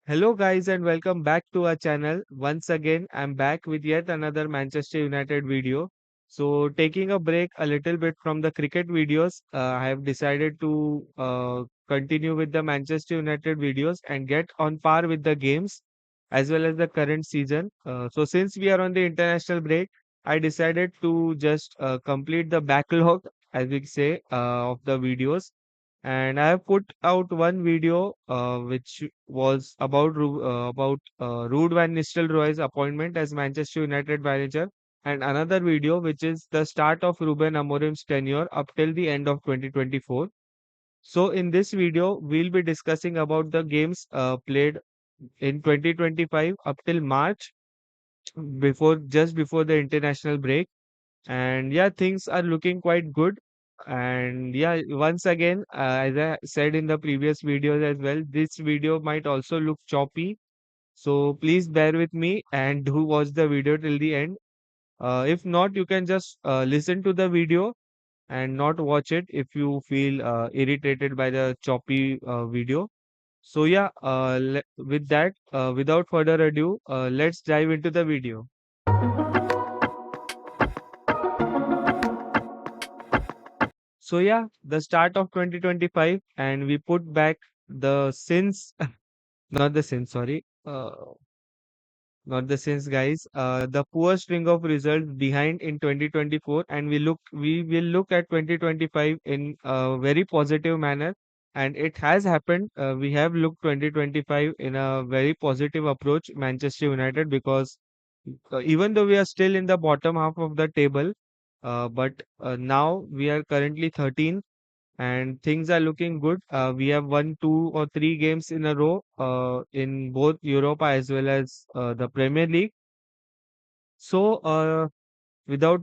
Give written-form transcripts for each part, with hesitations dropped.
Hello, guys, and welcome back to our channel. Once again, I'm back with yet another Manchester United video. So, taking a break a little bit from the cricket videos, I have decided to continue with the Manchester United videos and get on par with the games as well as the current season. So, since we are on the international break, I decided to just complete the backlog, as we say, of the videos, and I have put out one video which was about Ruud van Nistelrooy's appointment as Manchester United manager, and another video which is the start of Ruben Amorim's tenure up till the end of 2024. So in this video, we'll be discussing about the games played in 2025 up till March, before the international break. And yeah, things are looking quite good. And yeah, once again, as I said in the previous videos as well, this video might also look choppy, so please bear with me and do watch the video till the end. If not, you can just listen to the video and not watch it if you feel irritated by the choppy video. So yeah, with that, without further ado, let's dive into the video. So yeah, the start of 2025, and we put back the sins, not the sins, sorry, not the sins, guys. The poor string of results behind in 2024, and we will look at 2025 in a very positive manner, and it has happened. We have looked 2025 in a very positive approach, Manchester United, because even though we are still in the bottom half of the table, but now we are currently 13 and things are looking good. We have won 2 or 3 games in a row in both Europa as well as the Premier League. So, without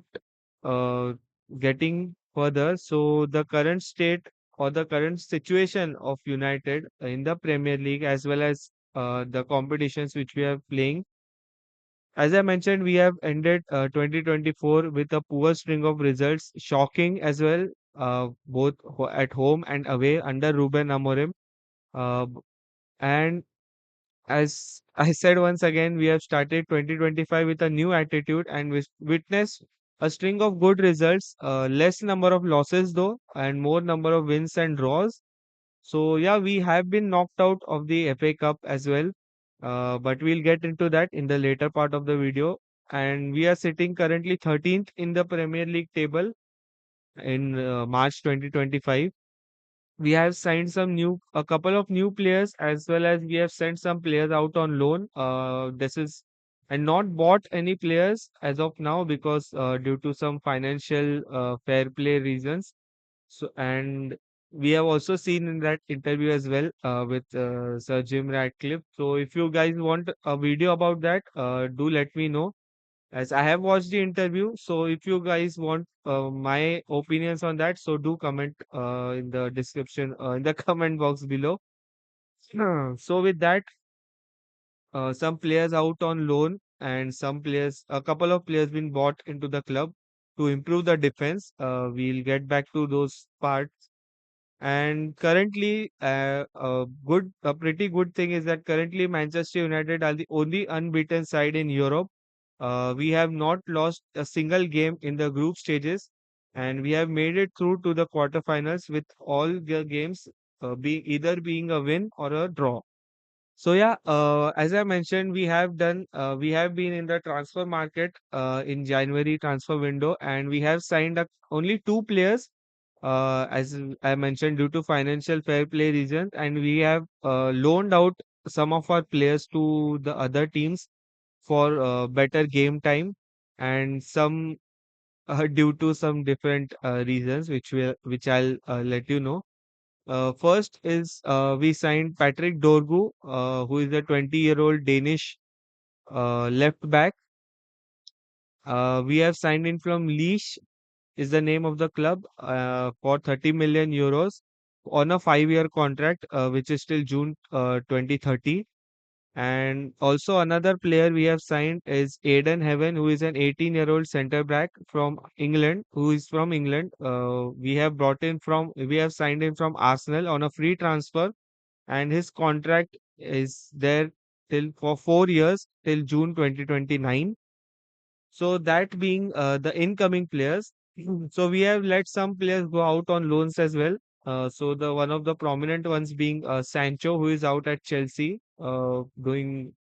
uh, getting further, so the current state or the current situation of United in the Premier League as well as the competitions which we are playing. As I mentioned, we have ended 2024 with a poor string of results, shocking as well, both at home and away under Ruben Amorim. B- and as I said once again, we have started 2025 with a new attitude and witnessed a string of good results, less number of losses though, and more number of wins and draws. So yeah, we have been knocked out of the FA Cup as well, but we'll get into that in the later part of the video. And we are sitting currently 13th in the Premier League table in March 2025. We have signed a couple of new players as well as we have sent some players out on loan. This is and not bought any players as of now because due to some financial fair play reasons. So, and we have also seen in that interview as well with Sir Jim Ratcliffe. So, if you guys want a video about that, do let me know. As I have watched the interview, so if you guys want my opinions on that, so do comment in the description, in the comment box below. So, with that, some players out on loan and a couple of players been bought into the club to improve the defense. We'll get back to those parts. And currently, a pretty good thing is that currently Manchester United are the only unbeaten side in Europe. We have not lost a single game in the group stages, and we have made it through to the quarterfinals with all the games being a win or a draw. So yeah, as I mentioned, we have been in the transfer market in January transfer window, and we have signed up only 2 players, as I mentioned, due to financial fair play reasons, and we have loaned out some of our players to the other teams for better game time, and some due to some different reasons, which I'll let you know. First is we signed Patrick Dorgu, who is a 20-year-old Danish left back. We have signed in from Leash, is the name of the club, for 30 million euros on a 5-year contract, which is till June 2030. And also another player we have signed is Aiden Heaven, who is an 18-year-old centre back from England, who is from England. We have signed him from Arsenal on a free transfer, and his contract is there till for 4 years till June 2029. So that being the incoming players. So we have let some players go out on loans as well. So the one of the prominent ones being Sancho, who is out at Chelsea, doing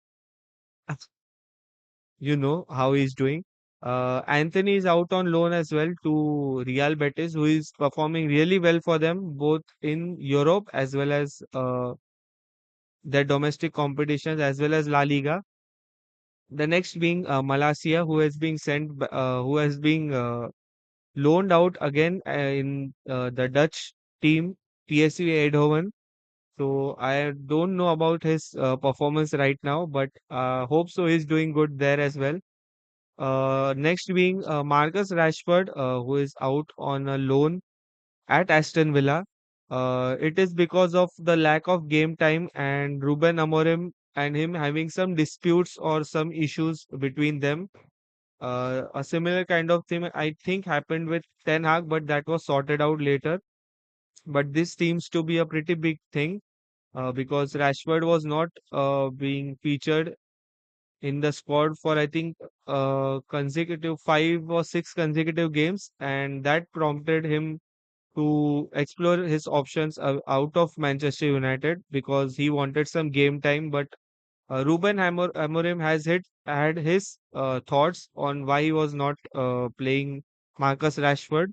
you know how he's doing. Anthony is out on loan as well to Real Betis, who is performing really well for them both in Europe as well as their domestic competitions as well as La Liga. The next being Malacia, who has been loaned out again in the Dutch team PSV Eindhoven. So I don't know about his performance right now, but hope so he's doing good there as well. Next being Marcus Rashford, who is out on a loan at Aston Villa. It is because of the lack of game time and Ruben Amorim and him having some disputes or some issues between them. A similar kind of thing I think happened with Ten Hag, but that was sorted out later. But this seems to be a pretty big thing because Rashford was not being featured in the squad for I think consecutive 5 or 6 consecutive games, and that prompted him to explore his options out of Manchester United because he wanted some game time. But Amorim had his thoughts on why he was not playing Marcus Rashford.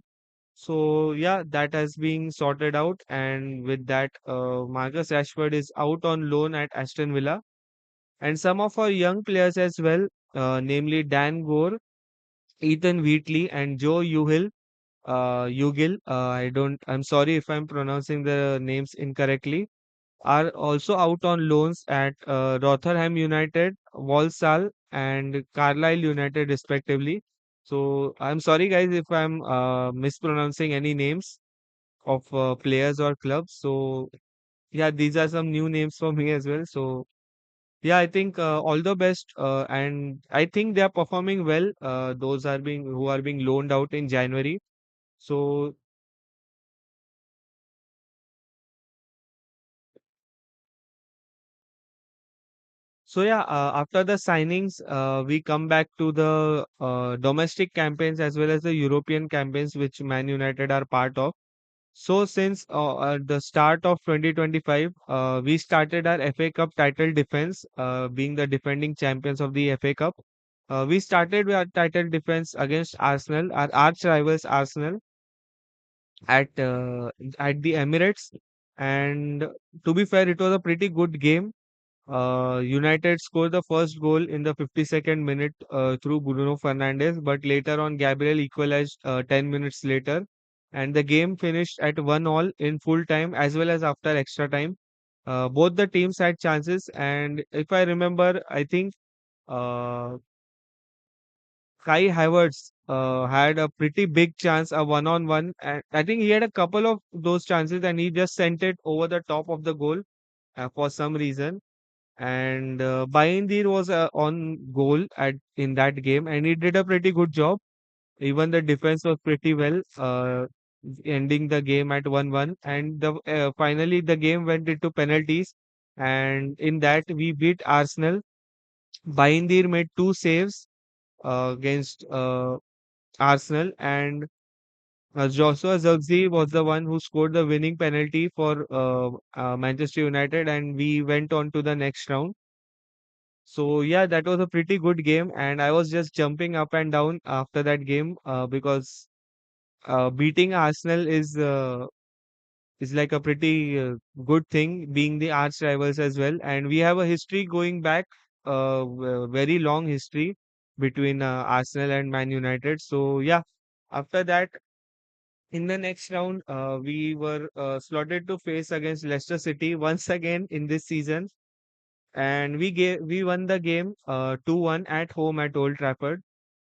So yeah, that has been sorted out, and with that, Marcus Rashford is out on loan at Aston Villa, and some of our young players as well, namely Dan Gore, Ethan Wheatley, and Joe Uhill. Ugil, I'm sorry if I'm pronouncing the names incorrectly, are also out on loans at Rotherham United, Walsall, and Carlisle United, respectively. So I'm sorry, guys, if I'm mispronouncing any names of players or clubs. So yeah, these are some new names for me as well. So yeah, I think all the best, and I think they are performing well. Those are being who are being loaned out in January. So yeah, after the signings, we come back to the domestic campaigns as well as the European campaigns, which Man United are part of. So, since at the start of 2025, we started our FA Cup title defense, being the defending champions of the FA Cup. We started with our title defense against Arsenal, our arch rivals Arsenal, at uh, at the Emirates. And to be fair, it was a pretty good game. United scored the first goal in the 52nd minute through Bruno Fernandes, but later on Gabriel equalized 10 minutes later, and the game finished at 1-all in full time as well as after extra time. Both the teams had chances, and if I remember, I think uh, Kai Havertz had a pretty big chance, a one-on-one, and I think he had a couple of those chances, and he just sent it over the top of the goal for some reason. And Baindir was on goal at in that game, and he did a pretty good job. Even the defense was pretty well, ending the game at 1-1. And finally, the game went into penalties, and in that we beat Arsenal. Baindir made two saves against Arsenal, and Joshua Zirkzee was the one who scored the winning penalty for Manchester United, and we went on to the next round. So yeah, that was a pretty good game, and I was just jumping up and down after that game because beating Arsenal is like a pretty good thing, being the arch rivals as well, and we have a history going back, very long history between Arsenal and Man United. So yeah, after that, in the next round, we were slotted to face against Leicester City once again in this season, and we won the game 2-1 at home at Old Trafford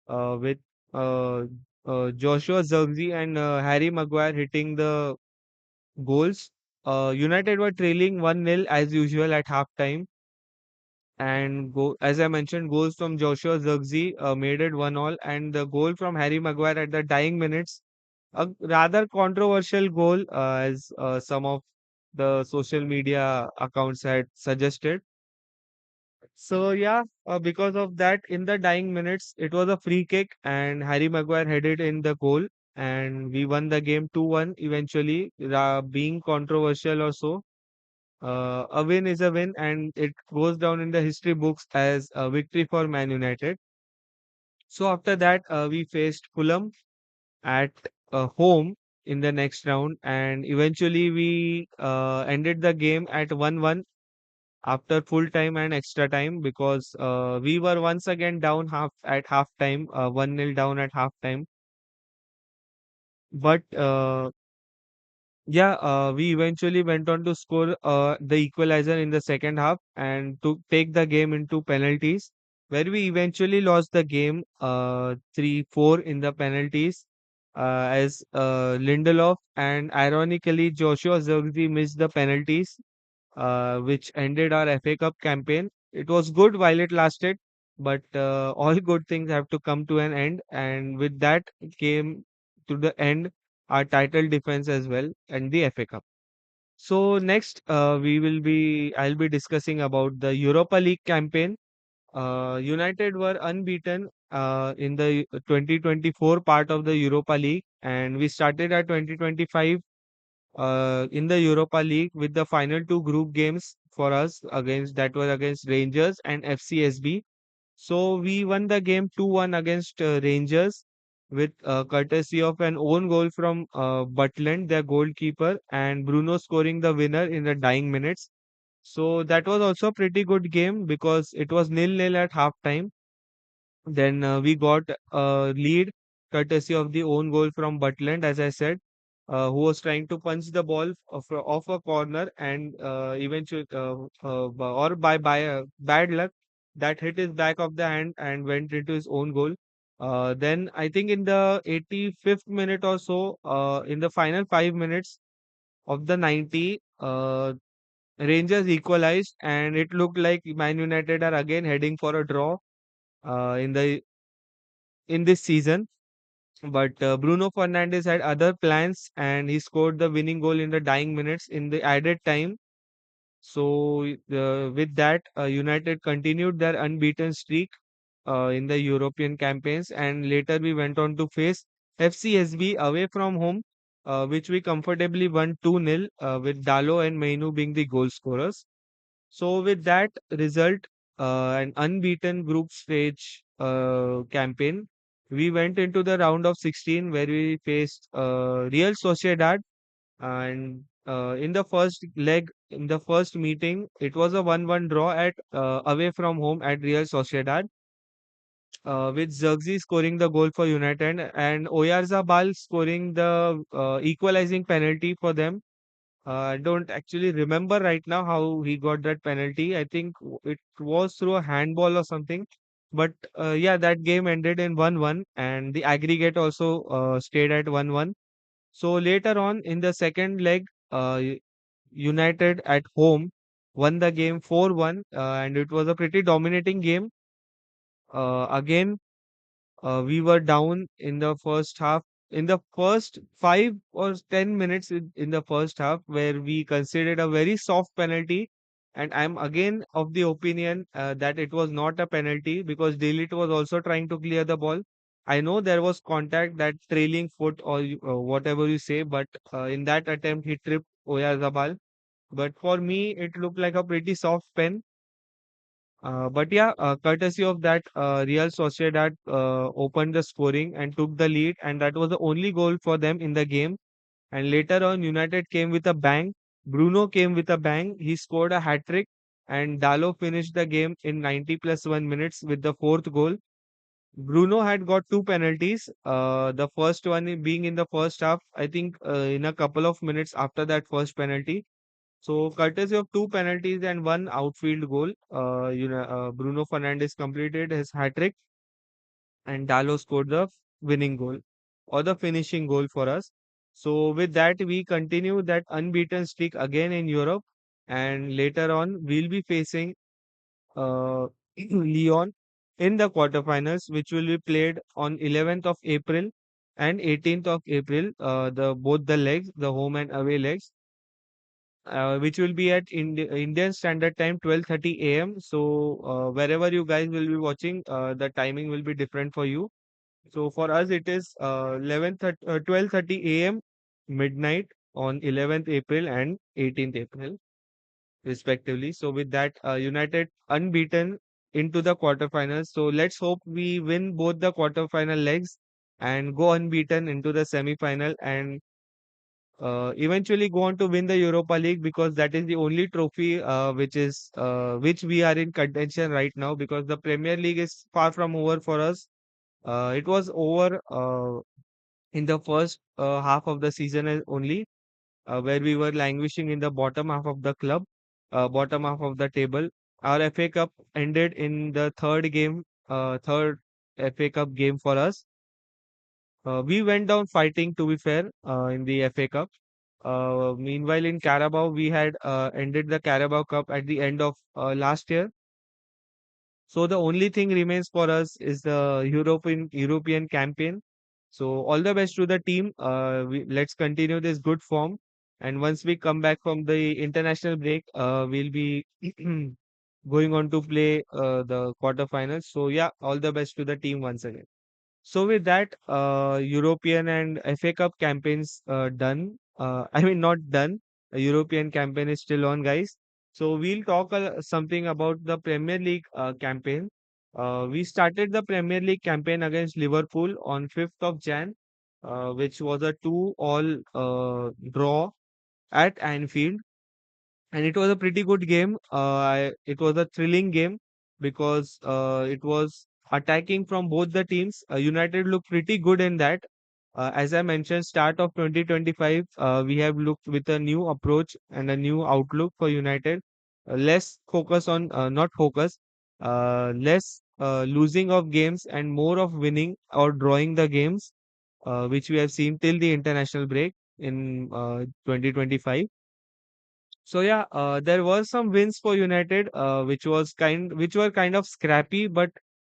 with uh, Joshua Zirkzee and Harry Maguire hitting the goals. United were trailing 1-0 as usual at halftime, and as I mentioned, goals from Joshua Zirkzee made it 1-all, and the goal from Harry Maguire at the dying minutes, a rather controversial goal, as some of the social media accounts had suggested. So yeah, because of that, in the dying minutes, it was a free kick, and Harry Maguire headed in the goal, and we won the game 2-1 eventually, being controversial or so. A win is a win, and it goes down in the history books as a victory for Man United. So after that, we faced Fulham at home in the next round, and eventually we ended the game at 1-1 after full time and extra time, because we were once again down half time, 1-0 down at half time. But yeah, we eventually went on to score the equalizer in the second half and to take the game into penalties, where we eventually lost the game 3-4 in the penalties, as Lindelof and ironically Joshua Zirkzee missed the penalties, which ended our FA Cup campaign. It was good while it lasted, but all good things have to come to an end. And with that came to the end our title defense as well and the FA Cup. So next, I'll be discussing about the Europa League campaign. United were unbeaten in the 2024 part of the Europa League, and we started at 2025 in the Europa League with the final two group games for us against that were against Rangers and FCSB. So we won the game 2-1 against Rangers with courtesy of an own goal from Butland, their goalkeeper, and Bruno scoring the winner in the dying minutes. So that was also a pretty good game because it was nil-nil at half time. Then we got a lead courtesy of the own goal from Butland, as I said, who was trying to punch the ball off a corner, and eventually, or by a bad luck, that hit his back of the hand and went into his own goal. Then I think in the 85th minute or so, in the final 5 minutes of the 90, Rangers equalized, and it looked like Man United are again heading for a draw in the in this season. But Bruno Fernandes had other plans and he scored the winning goal in the dying minutes in the added time. So, with that, United continued their unbeaten streak in the European campaigns, and later we went on to face FCSB away from home, which we comfortably won 2-0, with Dalo and Mainu being the goal scorers. So with that result, an unbeaten group stage campaign, we went into the round of 16 where we faced Real Sociedad, and in the first leg, in the first meeting, it was a 1-1 draw at away from home at Real Sociedad, with Zirkzee scoring the goal for United and Oyarzabal scoring the equalizing penalty for them. I don't actually remember right now how he got that penalty. I think it was through a handball or something. But yeah, that game ended in 1-1, and the aggregate also stayed at 1-1. So later on in the second leg, United at home won the game 4-1, and it was a pretty dominating game. Again, we were down in the first half. In the first 5 or 10 minutes in the first half, where we considered a very soft penalty, and I'm again of the opinion that it was not a penalty because Delit was also trying to clear the ball. I know there was contact, that trailing foot or whatever you say, but in that attempt he tripped Oyarzabal. But for me, it looked like a pretty soft pen, but yeah, courtesy of that, Real Sociedad opened the scoring and took the lead, and that was the only goal for them in the game. And later on, United came with a bang. Bruno came with a bang. He scored a hat trick, and Dalo finished the game in 90 plus 1 minutes with the fourth goal. Bruno had got two penalties. The first one being in the first half, I think, in a couple of minutes after that first penalty. So, courtesy of two penalties and one outfield goal, Bruno Fernandes completed his hat trick, and Dallo scored the winning goal or the finishing goal for us. So, with that, we continue that unbeaten streak again in Europe, and later on, we'll be facing uh, Lyon in the quarterfinals, which will be played on 11th of April and 18th of April. The both the legs, the home and away legs. which will be at Indian Standard Time 12:30 a.m. So wherever you guys will be watching, the timing will be different for you. So for us, it is 12:30 a.m. midnight on 11th April and 18th April, respectively. So with that, United unbeaten into the quarterfinals. So let's hope we win both the quarterfinal legs and go unbeaten into the semi-final and eventually go on to win the Europa League, because that is the only trophy which we are in contention right now, because the Premier League is far from over for us. It was over in the first half of the season only, where we were languishing in the bottom half of the club, bottom half of the table. Our FA Cup ended in the third FA Cup game for us. We went down fighting, to be fair, in the FA Cup. Meanwhile, in Carabao, we had ended the Carabao Cup at the end of last year. So the only thing remains for us is the European campaign. So all the best to the team. Let's continue this good form. And once we come back from the international break, we'll be going on to play the quarterfinals. So yeah, all the best to the team once again. So with that, European and FA Cup campaigns done. I mean, not done. The European campaign is still on, guys. So we'll talk something about the Premier League campaign. We started the Premier League campaign against Liverpool on 5th of Jan, which was a 2-all draw at Anfield, and it was a pretty good game. It was a thrilling game because it was attacking from both the teams. United looked pretty good in that. As I mentioned, start of 2025, we have looked with a new approach and a new outlook for United. Less focus on, not focus, less losing of games and more of winning or drawing the games, which we have seen till the international break in 2025. So yeah, there were some wins for United, which were kind of scrappy, but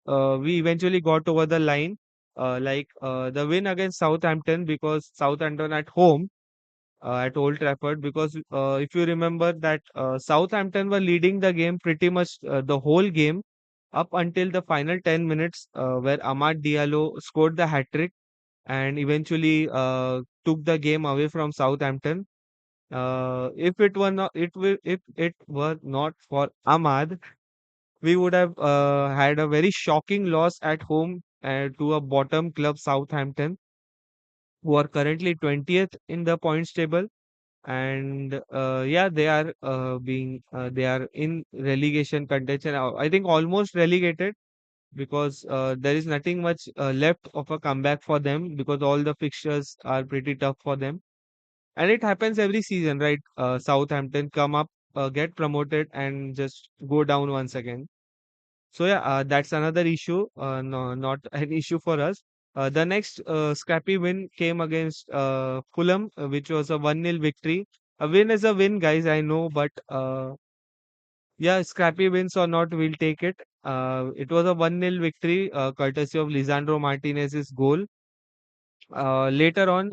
we eventually got over the line. Like the win against Southampton, because Southampton at home, at Old Trafford, because if you remember that Southampton were leading the game pretty much the whole game up until the final 10 minutes, where Amad Diallo scored the hat trick and eventually took the game away from Southampton. If it were not for Ahmad, we would have had a very shocking loss at home to a bottom club, Southampton, who are currently 20th in the points table. And yeah, they are in relegation contention. I think almost relegated, because there is nothing much left of a comeback for them, because all the fixtures are pretty tough for them. And it happens every season, right? Southampton come up, get promoted, and just go down once again. So yeah, that's another issue. No, not an issue for us. The next scrappy win came against Fulham, which was a 1-0 victory. A win is a win, guys, I know, but yeah, scrappy wins or not, we'll take it. It was a 1-0 victory, courtesy of Lisandro Martinez's goal. Later on,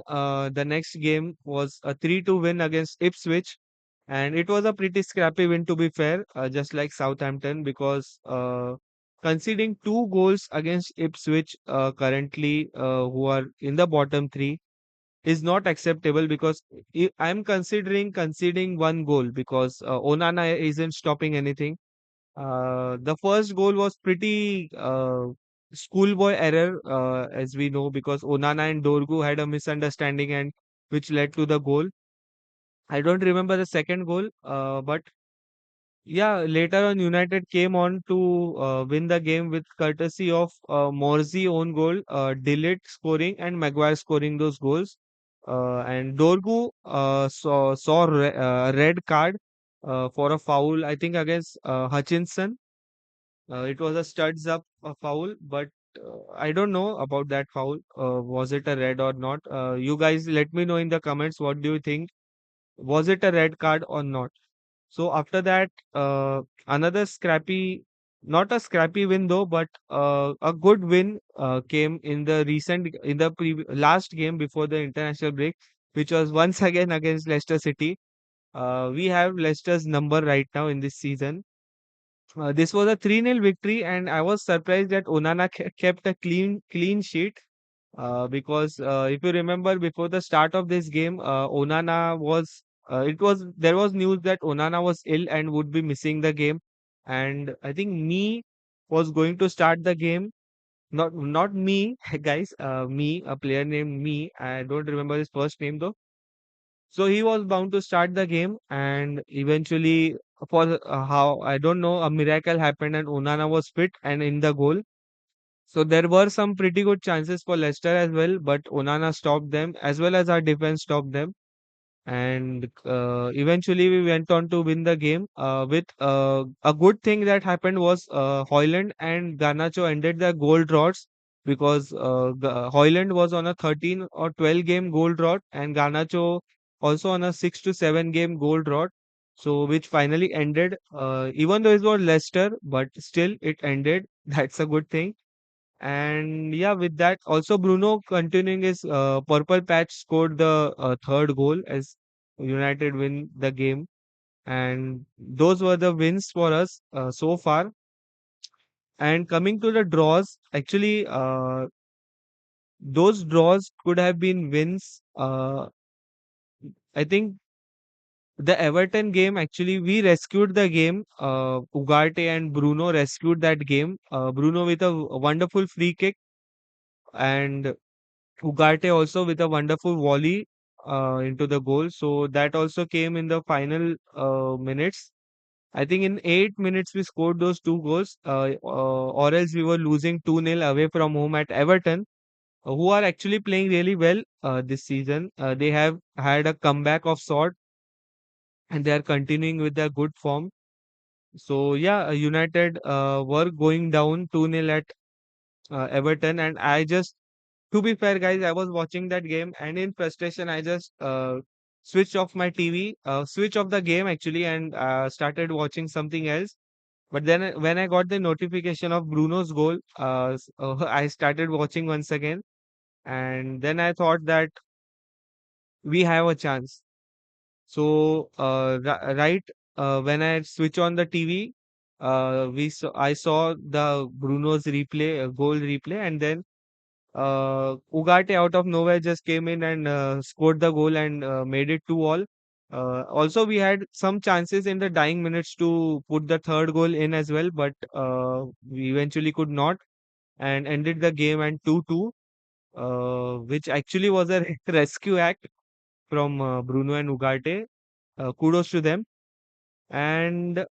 the next game was a 3-2 win against Ipswich, and it was a pretty scrappy win, to be fair, just like Southampton, because conceding 2 goals against Ipswich, currently who are in the bottom three, is not acceptable, because I'm considering conceding 1 goal, because Onana isn't stopping anything. The first goal was pretty schoolboy error, as we know, because Onana and Dorgu had a misunderstanding, and which led to the goal. I don't remember the second goal, but yeah, later on, United came on to win the game with courtesy of Morsey own goal, Dillit scoring, and Maguire scoring those goals. And Dorgu saw red card for a foul, I think, against Hutchinson. It was a studs up a foul, but I don't know about that foul. Was it a red or not? You guys let me know in the comments, what do you think? Was it a red card or not? So after that, another scrappy, not a scrappy win though, but a good win came in the last game before the international break, which was once again against Leicester City. We have Leicester's number right now in this season. This was a 3-0 victory, and I was surprised that Onana kept a clean sheet. Because if you remember, before the start of this game, Onana was it was there was news that Onana was ill and would be missing the game, and I think me was going to start the game. Not me, guys. Me, a player named Me. I don't remember his first name though. So he was bound to start the game, and eventually, for how I don't know, a miracle happened, and Onana was fit and in the goal. So there were some pretty good chances for Leicester as well, but Onana stopped them as well as our defense stopped them. And eventually we went on to win the game. With a good thing that happened was Hoyland and Garnacho ended their goal droughts because Hoyland was on a 13 or 12 game goal drought and Garnacho also on a 6 to 7 game goal drought. So which finally ended, even though it was Leicester, but still it ended. That's a good thing. And yeah, with that, also Bruno continuing his purple patch scored the third goal as United win the game. And those were the wins for us so far. And coming to the draws, actually, those draws could have been wins. I think the Everton game, actually, we rescued the game. Ugarte and Bruno rescued that game. Bruno with a wonderful free kick, and Ugarte also with a wonderful volley into the goal. So that also came in the final minutes. I think in 8 minutes we scored those two goals, or else we were losing 2-0 away from home at Everton, who are actually playing really well this season. They have had a comeback of sort and they are continuing with their good form. So yeah, United were going down 2-0 at Everton, and I just to be fair, guys, I was watching that game, and in frustration, I just switched off my TV, switch off the game actually, and started watching something else. But then, when I got the notification of Bruno's goal, I started watching once again, and then I thought that we have a chance. So, right when I switch on the TV, I saw the Bruno's replay, goal replay, and then Ugarte out of nowhere just came in and scored the goal and made it 2-2. Also, we had some chances in the dying minutes to put the third goal in as well, but we eventually could not and ended the game at 2-2, which actually was a rescue act from Bruno and Ugarte. Kudos to them. And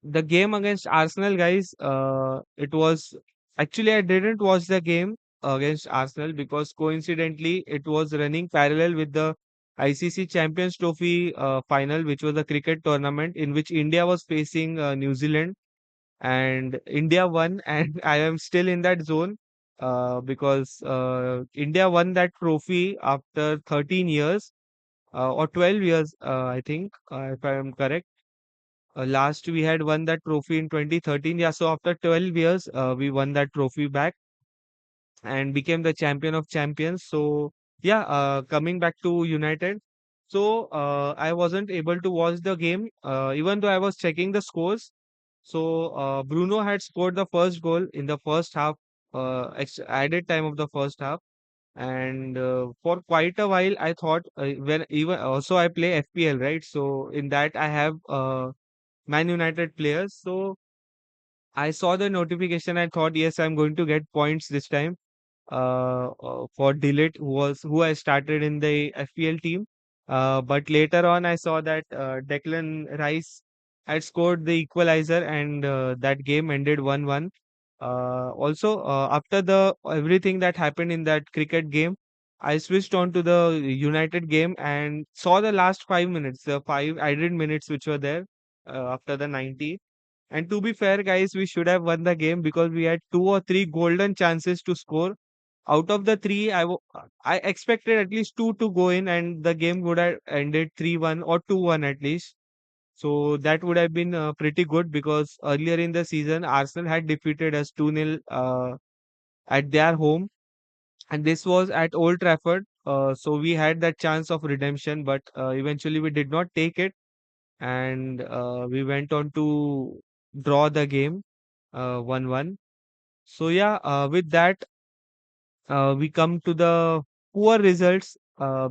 the game against Arsenal, guys, it was actually I didn't watch the game against Arsenal because coincidentally it was running parallel with the ICC Champions Trophy final, which was a cricket tournament in which India was facing New Zealand, and India won, and I am still in that zone because India won that trophy after 13 years or 12 years, I think, if I am correct. Last we had won that trophy in 2013. Yeah, so after 12 years, we won that trophy back and became the champion of champions. So yeah, coming back to United. So I wasn't able to watch the game, even though I was checking the scores. So Bruno had scored the first goal in the first half, added time of the first half. And for quite a while, I thought when even also I play FPL, right? So in that I have Man United players. So I saw the notification. I thought, yes, I'm going to get points this time. For Dillit, who I started in the FPL team. But later on, I saw that Declan Rice had scored the equalizer, and that game ended 1-1. Also, after the everything that happened in that cricket game, I switched on to the United game and saw the last 5 minutes, the five added minutes which were there after the 90. And to be fair, guys, we should have won the game because we had two or three golden chances to score. Out of the three, I expected at least two to go in, and the game would have ended 3-1 or 2-1 at least. So that would have been pretty good because earlier in the season, Arsenal had defeated us 2-0 at their home, and this was at Old Trafford. So we had that chance of redemption, but eventually we did not take it, and we went on to draw the game 1-1. So yeah, with that, we come to the poor results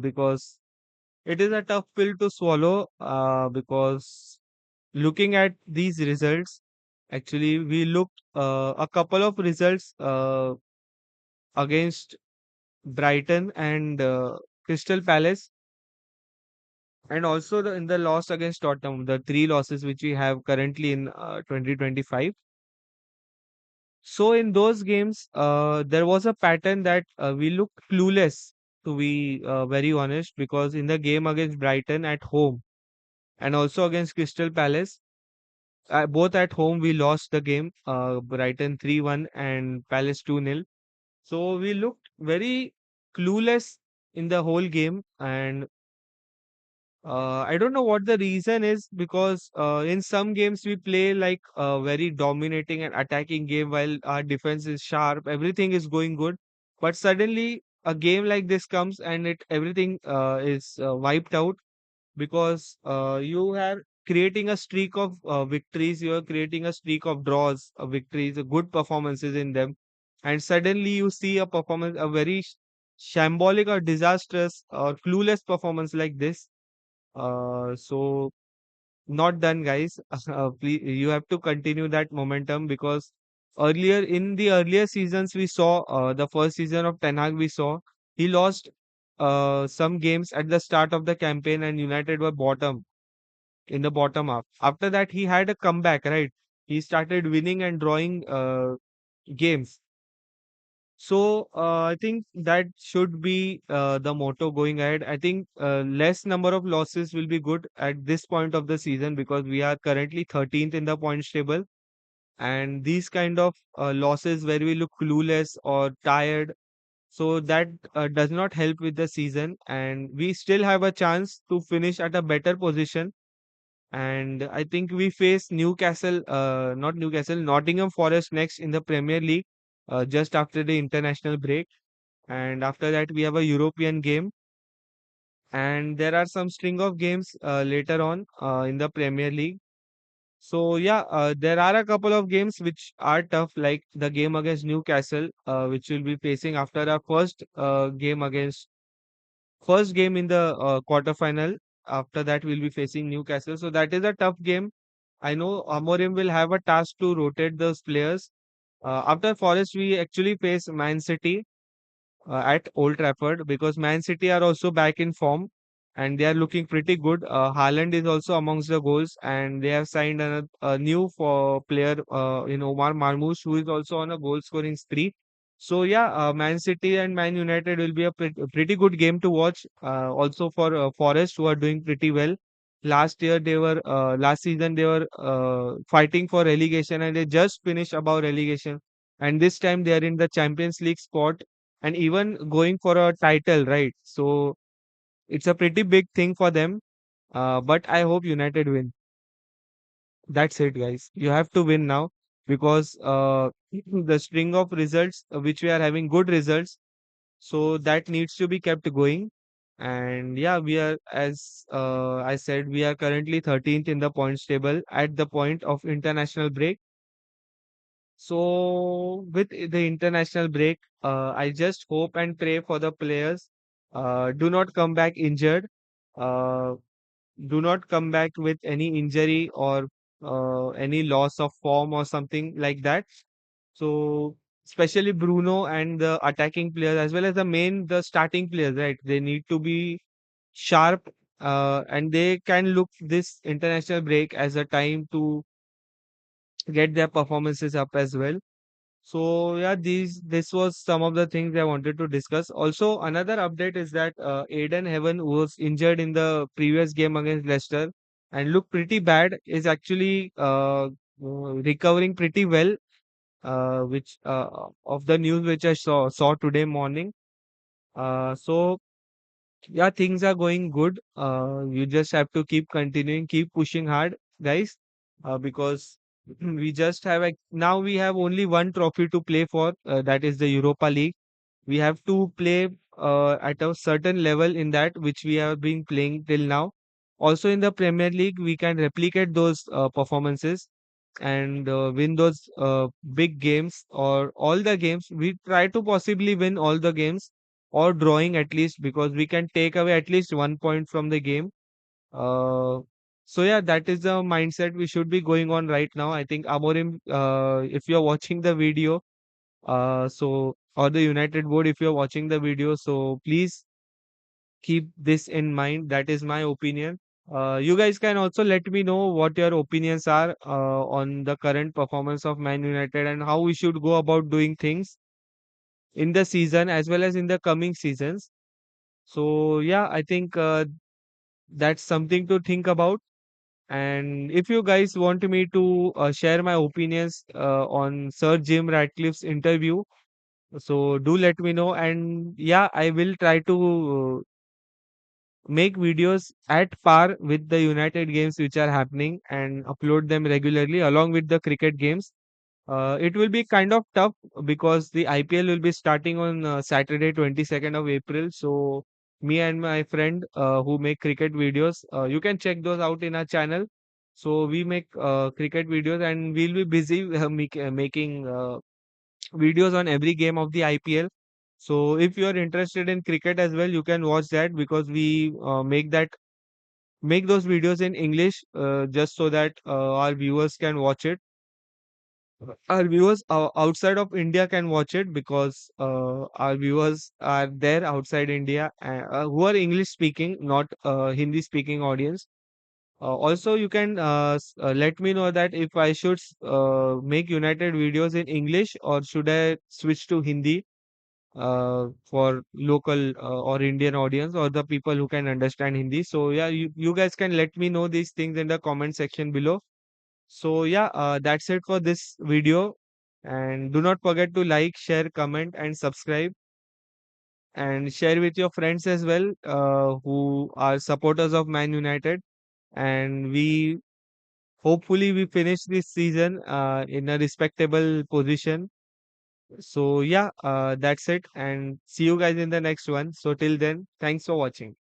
because it is a tough pill to swallow because looking at these results, actually, we looked a couple of results against Brighton and Crystal Palace, and also in the loss against Tottenham, the three losses which we have currently in 2025. So in those games, there was a pattern that we looked clueless, to be very honest, because in the game against Brighton at home and also against Crystal Palace, both at home we lost the game, Brighton 3-1 and Palace 2-0. So we looked very clueless in the whole game, and I don't know what the reason is because in some games we play like a very dominating and attacking game while our defense is sharp, everything is going good. But suddenly a game like this comes and it everything is wiped out because you are creating a streak of victories, you are creating a streak of draws, victories, good performances in them, and suddenly you see a performance, a very shambolic or disastrous or clueless performance like this. So not done, guys. Please, you have to continue that momentum because earlier in the earlier seasons we saw the first season of Ten Hag we saw he lost some games at the start of the campaign and United were bottom in the bottom half. After that he had a comeback, right? He started winning and drawing games. So I think that should be the motto going ahead. I think less number of losses will be good at this point of the season because we are currently 13th in the points table, and these kind of losses where we look clueless or tired, so that does not help with the season, and we still have a chance to finish at a better position. And I think we face not Newcastle, Nottingham Forest next in the Premier League just after the international break, and after that we have a European game, and there are some string of games later on in the Premier League. So yeah, there are a couple of games which are tough, like the game against Newcastle, which will be facing after our first game in the quarterfinal. After that, we'll be facing Newcastle. So that is a tough game. I know Amorim will have a task to rotate those players. After Forest, we actually face Man City at Old Trafford because Man City are also back in form and they are looking pretty good. Haaland is also amongst the goals and they have signed a new player in Omar Marmoush, who is also on a goal scoring spree. So yeah, Man City and Man United will be a pretty good game to watch. Also for Forest, who are doing pretty well. Last season they were fighting for relegation and they just finished above relegation. And this time they are in the Champions League spot and even going for a title, right? So it's a pretty big thing for them. But I hope United win. That's it, guys. You have to win now because the string of results which we are having good results, so that needs to be kept going. And yeah, we are, as I said, we are currently 13th in the points table at the point of international break. So, with the international break, I just hope and pray for the players. Do not come back injured. Uh, do not come back with any injury or any loss of form or something like that. So, especially Bruno and the attacking players, as well as the starting players, right? They need to be sharp and they can look this international break as a time to get their performances up as well. So yeah, this was some of the things I wanted to discuss. Also, another update is that Aiden Heaven, who was injured in the previous game against Leicester and looked pretty bad, is actually recovering pretty well. Which of the news which I saw today morning. So yeah, things are going good. You just have to keep continuing, keep pushing hard, guys, because we just have now we have only one trophy to play for. That is the Europa League. We have to play at a certain level in that which we have been playing till now. Also in the Premier League, we can replicate those performances and win those big games or all the games. We try to possibly win all the games or drawing at least, because we can take away at least 1 point from the game. Uh, so yeah, that is the mindset we should be going on right now. I think Amorim, if you're watching the video, or the United board, if you're watching the video, so please keep this in mind. That is my opinion. You guys can also let me know what your opinions are on the current performance of Man United and how we should go about doing things in the season as well as in the coming seasons. So yeah, I think that's something to think about. And if you guys want me to share my opinions on Sir Jim Ratcliffe's interview, so do let me know. And yeah, I will try to make videos at par with the United games which are happening and upload them regularly along with the cricket games. It will be kind of tough because the IPL will be starting on Saturday, 22nd of April. So me and my friend who make cricket videos, you can check those out in our channel. So we make cricket videos and we'll be busy making videos on every game of the IPL. So if you are interested in cricket as well, you can watch that because we make those videos in English just so that our viewers can watch it. Our viewers outside of India can watch it because our viewers are there outside India who are English speaking, not Hindi speaking audience. Also, you can let me know that if I should make United videos in English or should I switch to Hindi for local or Indian audience or the people who can understand Hindi. So yeah, you guys can let me know these things in the comment section below. So yeah, that's it for this video. And do not forget to like, share, comment, and subscribe, and share with your friends as well who are supporters of Man United. And we hopefully we finish this season in a respectable position. So yeah, that's it, and see you guys in the next one. So till then, thanks for watching.